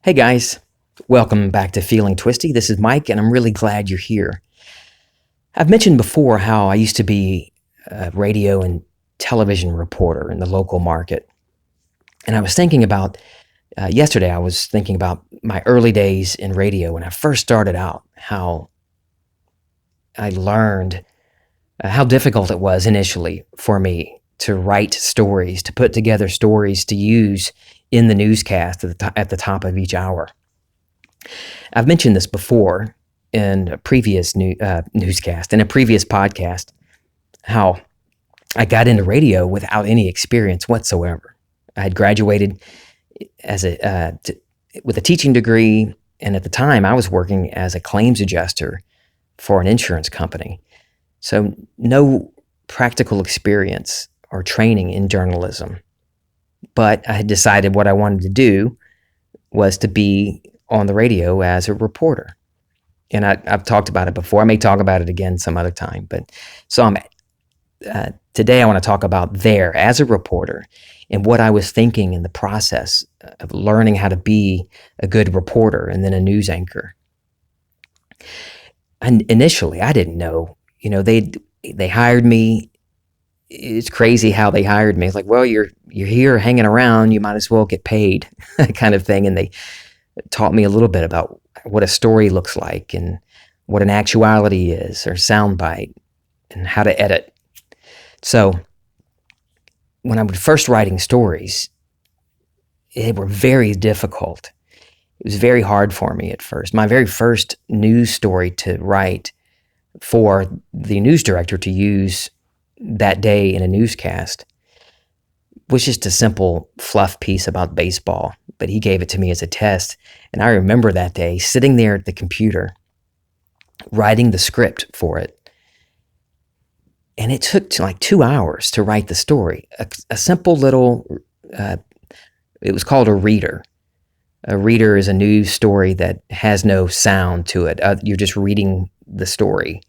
Hey guys, welcome back to Feeling Twisty. This is Mike, and I'm really glad you're here. I've mentioned before how I used to be a radio and television reporter in the local market. And I was thinking about, yesterday, I was thinking about my early days in radio when I first started out, how I learned how difficult it was initially for me to write stories, to put together stories to use in the newscast at the top of each hour. I've mentioned this before in a previous newscast, in a previous podcast, how I got into radio without any experience whatsoever. I had graduated with a teaching degree, and at the time I was working as a claims adjuster for an insurance company. So no practical experience or training in journalism. But I had decided what I wanted to do was to be on the radio as a reporter. And I've talked about it before. I may talk about it again some other time. But so today I want to talk about there as a reporter and what I was thinking in the process of learning how to be a good reporter and then a news anchor. And initially, I didn't know. They hired me. It's crazy how they hired me. It's like, well, you're here hanging around, you might as well get paid, kind of thing. And they taught me a little bit about what a story looks like and what an actuality is or soundbite and how to edit. So when I was first writing stories, they were very difficult. It was very hard for me at first. My very first news story to write for the news director to use that day in a newscast was just a simple fluff piece about baseball, but he gave it to me as a test. And I remember that day sitting there at the computer, writing the script for it. And it took like 2 hours to write the story. A simple little, it was called a reader. A reader is a news story that has no sound to it. You're just reading the story.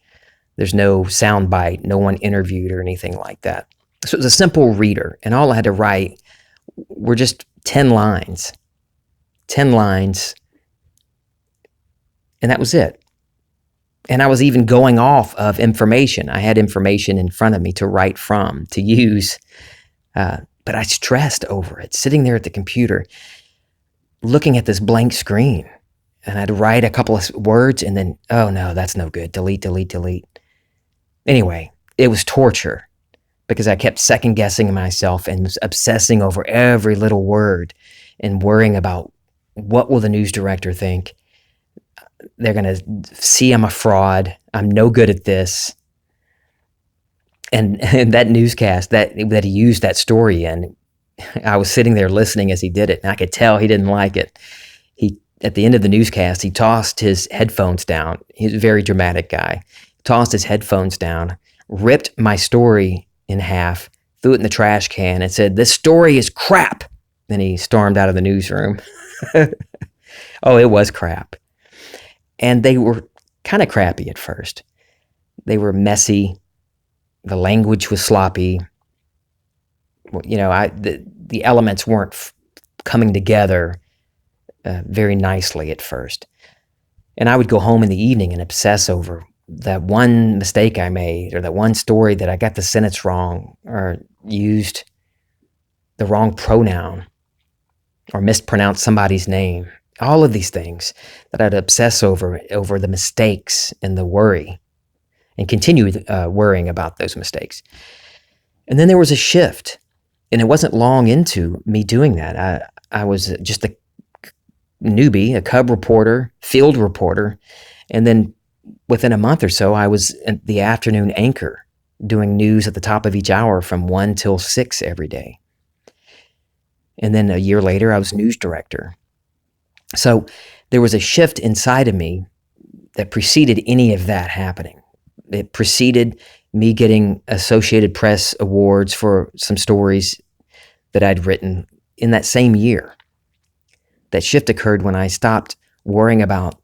There's no sound bite, no one interviewed or anything like that. So it was a simple reader, and all I had to write were just 10 lines. 10 lines, and that was it. And I was even going off of information. I had information in front of me to write from, to use, but I stressed over it, sitting there at the computer, looking at this blank screen. And I'd write a couple of words, and then, oh no, that's no good, delete, delete, delete. Anyway, it was torture because I kept second guessing myself and was obsessing over every little word and worrying about what will the news director think. They're going to see I'm a fraud. I'm no good at this. And that newscast that he used that story in, I was sitting there listening as he did it, and I could tell he didn't like it. At the end of the newscast, he tossed his headphones down. He's a very dramatic guy. Tossed his headphones down, ripped my story in half, threw it in the trash can, and said, "This story is crap." Then he stormed out of the newsroom. Oh, it was crap. And they were kind of crappy at first. They were messy. The language was sloppy. The elements weren't coming together very nicely at first. And I would go home in the evening and obsess over that one mistake I made, or that one story that I got the sentence wrong, or used the wrong pronoun, or mispronounced somebody's name. All of these things that I'd obsess over the mistakes and the worry, and continue worrying about those mistakes. And then there was a shift, and it wasn't long into me doing that. I was just a newbie, a cub reporter, field reporter, and then within a month or so, I was the afternoon anchor doing news at the top of each hour from 1 till 6 every day. And then a year later, I was news director. So there was a shift inside of me that preceded any of that happening. It preceded me getting Associated Press awards for some stories that I'd written in that same year. That shift occurred when I stopped worrying about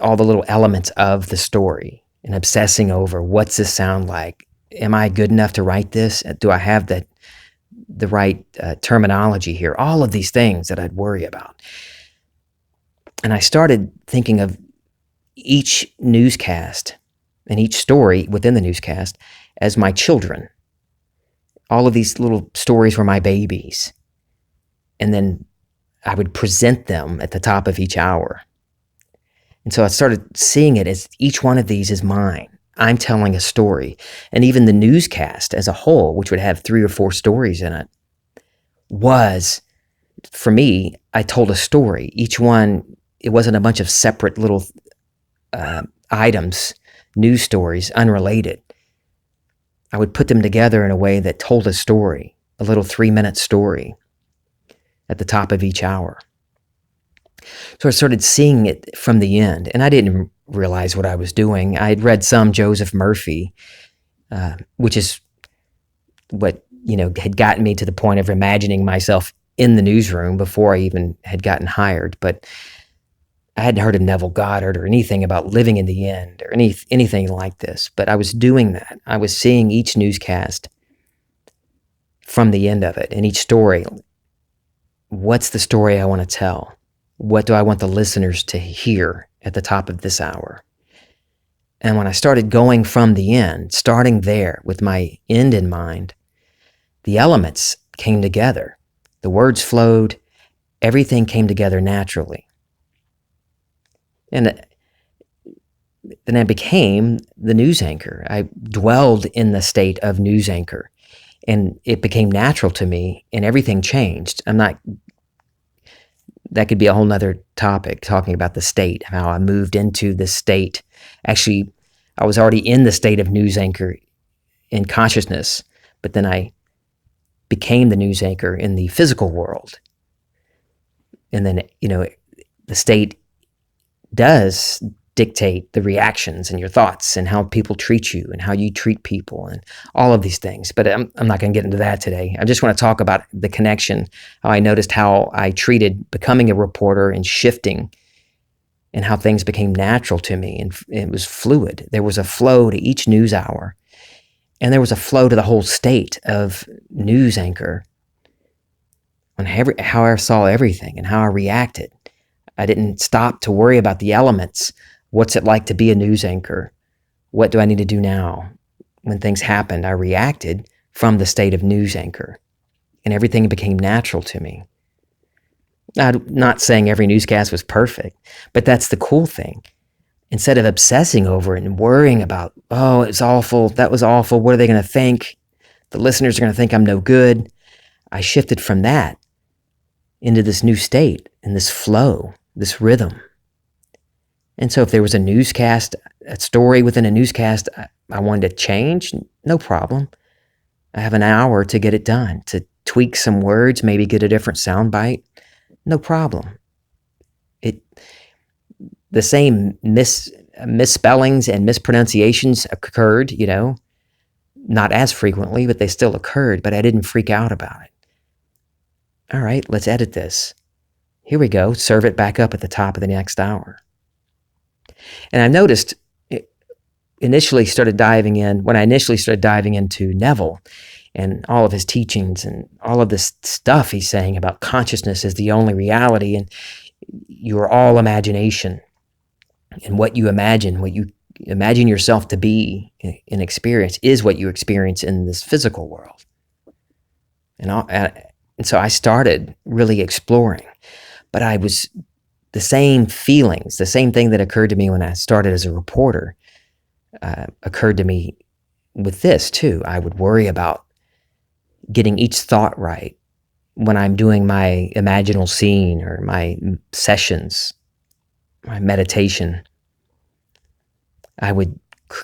all the little elements of the story and obsessing over, what's this sound like? Am I good enough to write this? Do I have the right terminology here, all of these things that I'd worry about. And I started thinking of each newscast and each story within the newscast as my children. All of these little stories were my babies. And then I would present them at the top of each hour. And so I started seeing it as each one of these is mine. I'm telling a story. And even the newscast as a whole, which would have 3 or 4 stories in it, was, for me, I told a story. Each one, it wasn't a bunch of separate little items, news stories, unrelated. I would put them together in a way that told a story, a little 3-minute story at the top of each hour. So I started seeing it from the end, and I didn't realize what I was doing. I had read some Joseph Murphy, which is what, had gotten me to the point of imagining myself in the newsroom before I even had gotten hired. But I hadn't heard of Neville Goddard or anything about living in the end or anything like this. But I was doing that. I was seeing each newscast from the end of it, and each story. What's the story I want to tell? What do I want the listeners to hear at the top of this hour? And when I started going from the end, starting there with my end in mind, the elements came together. The words flowed. Everything came together naturally. And then I became the news anchor. I dwelled in the state of news anchor, and it became natural to me, and everything changed. That could be a whole nother topic, talking about the state, how I moved into the state. Actually, I was already in the state of news anchor in consciousness, but then I became the news anchor in the physical world. And then, the state does dictate the reactions and your thoughts and how people treat you and how you treat people and all of these things. But I'm not going to get into that today. I just want to talk about the connection, how I noticed how I treated becoming a reporter and shifting, and how things became natural to me. And it was fluid. There was a flow to each news hour, and there was a flow to the whole state of news anchor on how I saw everything and how I reacted. I didn't stop to worry about the elements. What's it like to be a news anchor? What do I need to do now? When things happened, I reacted from the state of news anchor, and everything became natural to me. I'm not saying every newscast was perfect, but that's the cool thing. Instead of obsessing over it and worrying about, oh, it's awful, that was awful, what are they going to think? The listeners are going to think I'm no good. I shifted from that into this new state and this flow, this rhythm. And so if there was a newscast, a story within a newscast I wanted to change, no problem. I have an hour to get it done, to tweak some words, maybe get a different soundbite, no problem. The same misspellings and mispronunciations occurred, not as frequently, but they still occurred, but I didn't freak out about it. All right, let's edit this. Here we go, serve it back up at the top of the next hour. And I noticed when I initially started diving into Neville and all of his teachings and all of this stuff he's saying about consciousness is the only reality, and you're all imagination, and what you imagine yourself to be and experience is what you experience in this physical world. And so I started really exploring, but I was the same feelings, the same thing that occurred to me when I started as a reporter, occurred to me with this too. I would worry about getting each thought right when I'm doing my imaginal scene or my sessions, my meditation. I would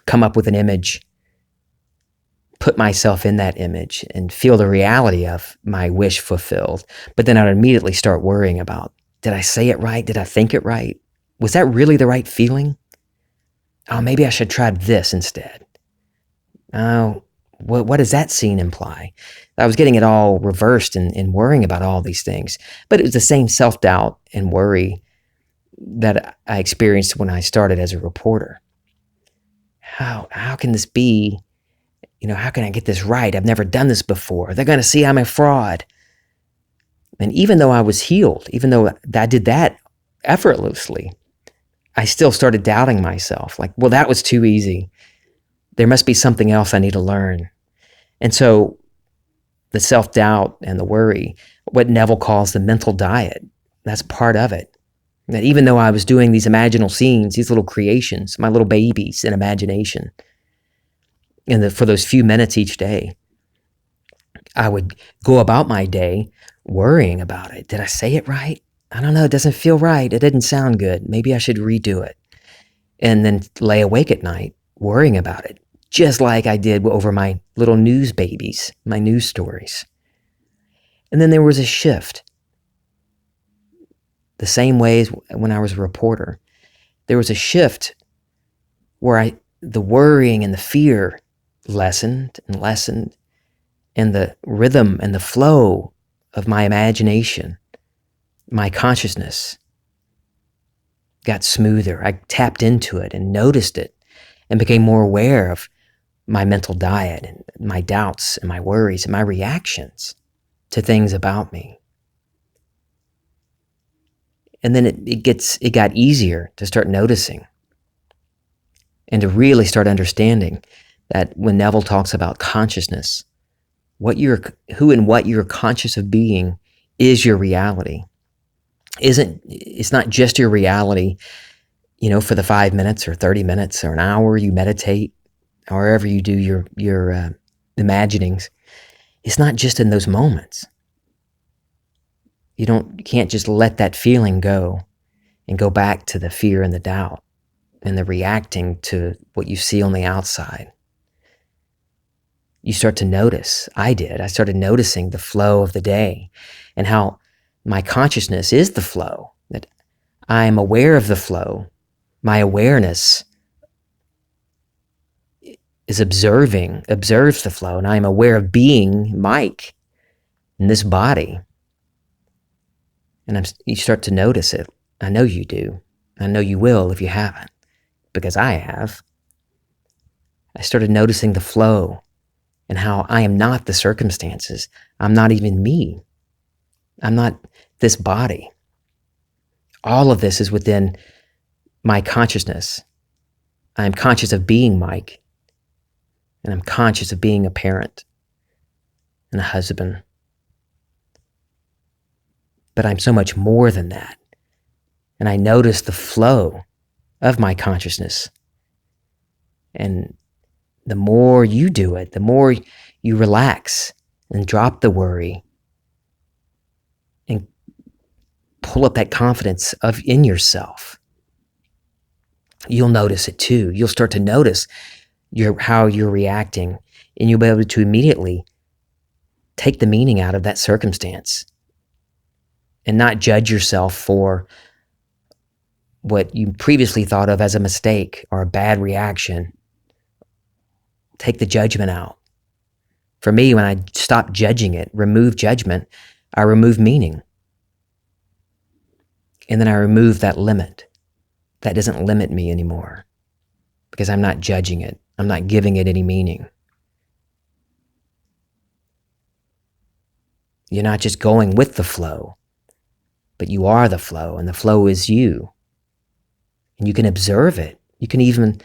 come up with an image, put myself in that image, and feel the reality of my wish fulfilled. But then I'd immediately start worrying about, did I say it right? Did I think it right? Was that really the right feeling? Oh, maybe I should try this instead. Oh, what does that scene imply? I was getting it all reversed and worrying about all these things. But it was the same self-doubt and worry that I experienced when I started as a reporter. How can this be? how can I get this right? I've never done this before. They're going to see I'm a fraud. And even though I was healed, even though I did that effortlessly, I still started doubting myself. Like, well, that was too easy. There must be something else I need to learn. And so the self-doubt and the worry, what Neville calls the mental diet, that's part of it. That even though I was doing these imaginal scenes, these little creations, my little babies in imagination, for those few minutes each day, I would go about my day worrying about it. Did I say it right? I don't know. It doesn't feel right. It didn't sound good. Maybe I should redo it. And then lay awake at night worrying about it, just like I did over my little news babies, my news stories. And then there was a shift. The same way as when I was a reporter, there was a shift where the worrying and the fear lessened and lessened, and the rhythm and the flow of my imagination, my consciousness got smoother. I tapped into it and noticed it and became more aware of my mental diet and my doubts and my worries and my reactions to things about me. And then it got easier to start noticing and to really start understanding that when Neville talks about consciousness, who and what you're conscious of being is your reality. It's not just your reality, for the 5 minutes or 30 minutes or an hour you meditate, or wherever you do your imaginings. It's not just in those moments. You can't just let that feeling go and go back to the fear and the doubt and the reacting to what you see on the outside. You start to notice. I started noticing the flow of the day and how my consciousness is the flow, that I'm aware of the flow. My awareness is observes the flow, and I'm aware of being Mike in this body. And you start to notice it. I know you do. I know you will if you haven't, because I have. I started noticing the flow and how I am not the circumstances. I'm not even me. I'm not this body. All of this is within my consciousness. I'm conscious of being Mike, and I'm conscious of being a parent and a husband. But I'm so much more than that. And I notice the flow of my consciousness. And the more you do it, the more you relax and drop the worry and pull up that confidence in yourself, you'll notice it too. You'll start to notice how you're reacting, and you'll be able to immediately take the meaning out of that circumstance and not judge yourself for what you previously thought of as a mistake or a bad reaction. Take the judgment out. For me, when I stopped judging it, remove judgment, I remove meaning. And then I remove that limit. That doesn't limit me anymore because I'm not judging it. I'm not giving it any meaning. You're not just going with the flow, but you are the flow, and the flow is you. And you can observe it. You can even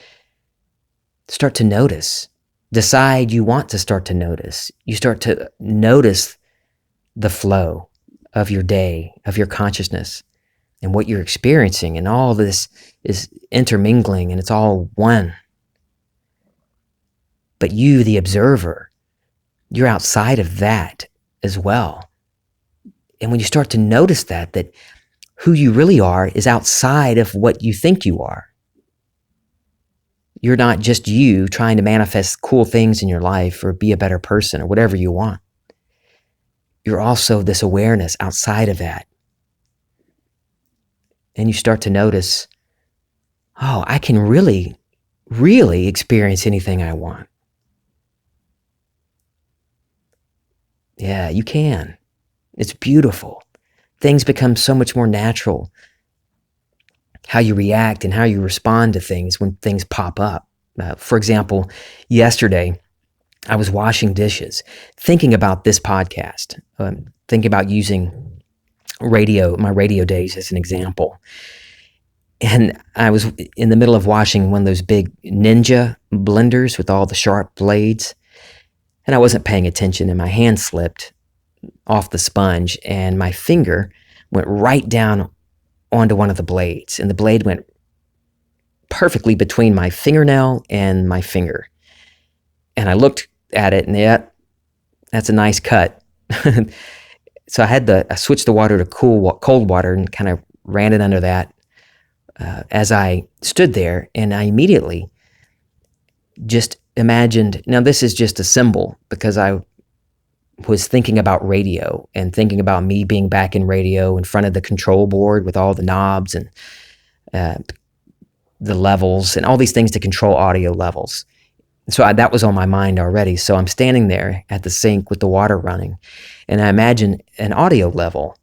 start to notice. Decide you want to start to notice. You start to notice the flow of your day, of your consciousness, and what you're experiencing. And all this is intermingling, and it's all one. But you, the observer, you're outside of that as well. And when you start to notice that who you really are is outside of what you think you are. You're not just you trying to manifest cool things in your life or be a better person or whatever you want. You're also this awareness outside of that. And you start to notice, oh, I can really, really experience anything I want. Yeah, you can. It's beautiful. Things become so much more natural. How you react and how you respond to things when things pop up. For example, yesterday, I was washing dishes, thinking about this podcast, thinking about using my radio days as an example. And I was in the middle of washing one of those big Ninja blenders with all the sharp blades. And I wasn't paying attention, and my hand slipped off the sponge, and my finger went right down onto one of the blades. And the blade went perfectly between my fingernail and my finger. And I looked at it, and that's a nice cut. So I switched the water to cold water and kind of ran it under that as I stood there, and I immediately just imagined, now this is just a symbol because I was thinking about radio and thinking about me being back in radio in front of the control board with all the knobs and the levels and all these things to control audio levels. So that was on my mind already. So I'm standing there at the sink with the water running, and I imagine an audio level,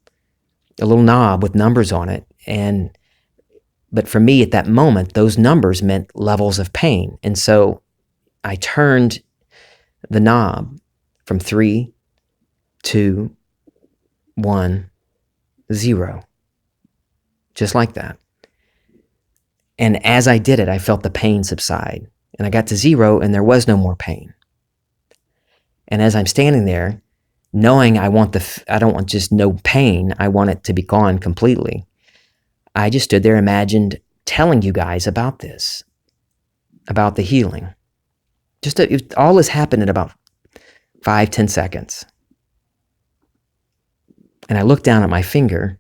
a little knob with numbers on it. But for me at that moment, those numbers meant levels of pain. And so I turned the knob from 3, 2, 1, 0, just like that. And as I did it, I felt the pain subside. And I got to 0, and there was no more pain. And as I'm standing there, knowing I don't want just no pain, I want it to be gone completely, I just stood there, imagined telling you guys about this, about the healing. All this happened in about 5-10 seconds. And I looked down at my finger,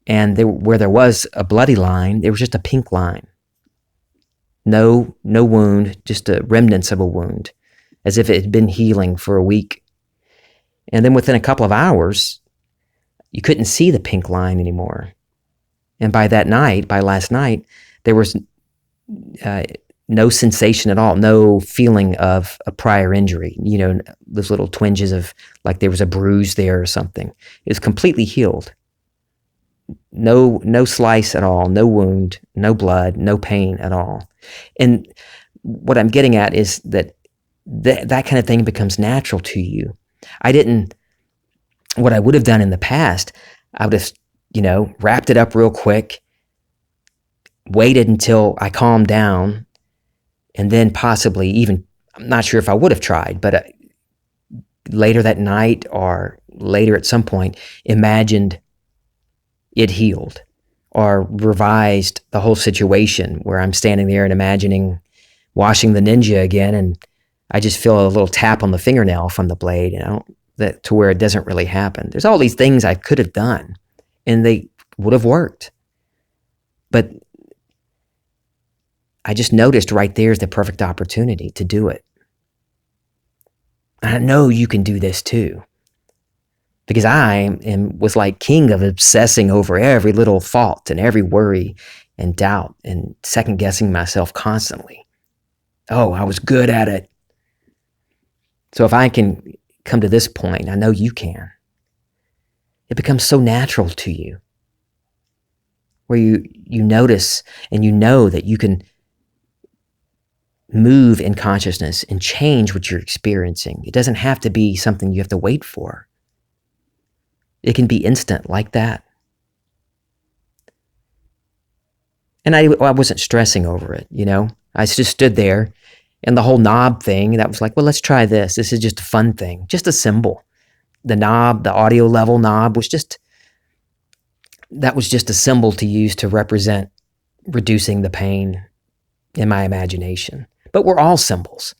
and where there was a bloody line, there was just a pink line. No wound, just a remnants of a wound, as if it had been healing for a week. And then within a couple of hours, you couldn't see the pink line anymore. And by last night, there was no sensation at all, no feeling of a prior injury, those little twinges of like there was a bruise there or something. It was completely healed. No slice at all, no wound, no blood, no pain at all. And what I'm getting at is that kind of thing becomes natural to you. What I would have done in the past, I would have, wrapped it up real quick, waited until I calmed down, and then possibly even, I'm not sure if I would have tried, but later that night or later at some point, imagined it healed or revised the whole situation where I'm standing there and imagining washing the Ninja again, and I just feel a little tap on the fingernail from the blade, to where it doesn't really happen. There's all these things I could have done, and they would have worked. But I just noticed right there's the perfect opportunity to do it. And I know you can do this too. Because I was like king of obsessing over every little fault and every worry and doubt and second guessing myself constantly. Oh, I was good at it. So if I can come to this point, I know you can. It becomes so natural to you, where you notice and you know that you can move in consciousness and change what you're experiencing. It doesn't have to be something you have to wait for. It can be instant like that. And I wasn't stressing over it, I just stood there, and the whole knob thing, that was like, well, let's try this. This is just a fun thing, just a symbol. The knob, the audio level knob was just a symbol to use to represent reducing the pain in my imagination. But we're all symbols.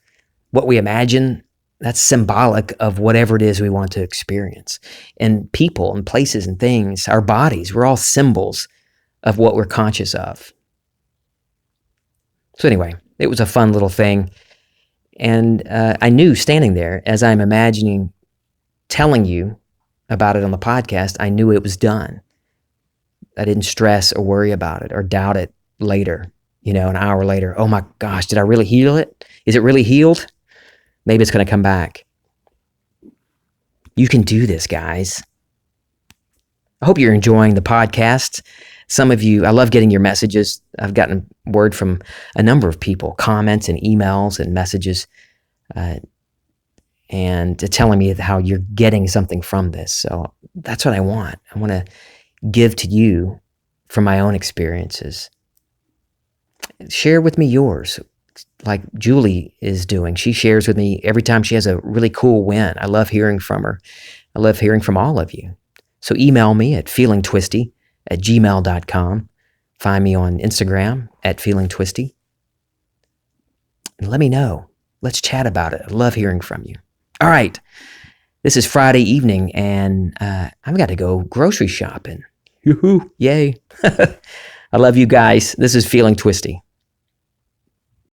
What we imagine, that's symbolic of whatever it is we want to experience. And people and places and things, our bodies, we're all symbols of what we're conscious of. So anyway, it was a fun little thing. And I knew standing there, as I'm imagining telling you about it on the podcast, I knew it was done. I didn't stress or worry about it or doubt it later, an hour later. Oh my gosh, did I really heal it? Is it really healed? Maybe it's going to come back. You can do this, guys. I hope you're enjoying the podcast. Some of you, I love getting your messages. I've gotten word from a number of people, comments and emails and messages and telling me how you're getting something from this. So that's what I want. I want to give to you from my own experiences. Share with me yours, like Julie is doing. She shares with me every time she has a really cool win. I love hearing from her. I love hearing from all of you. So email me at feelingtwisty@gmail.com. Find me on Instagram at feelingtwisty. And let me know. Let's chat about it. I love hearing from you. All right. This is Friday evening, and I've got to go grocery shopping. Yoo-hoo. Yay. I love you guys. This is Feeling Twisty.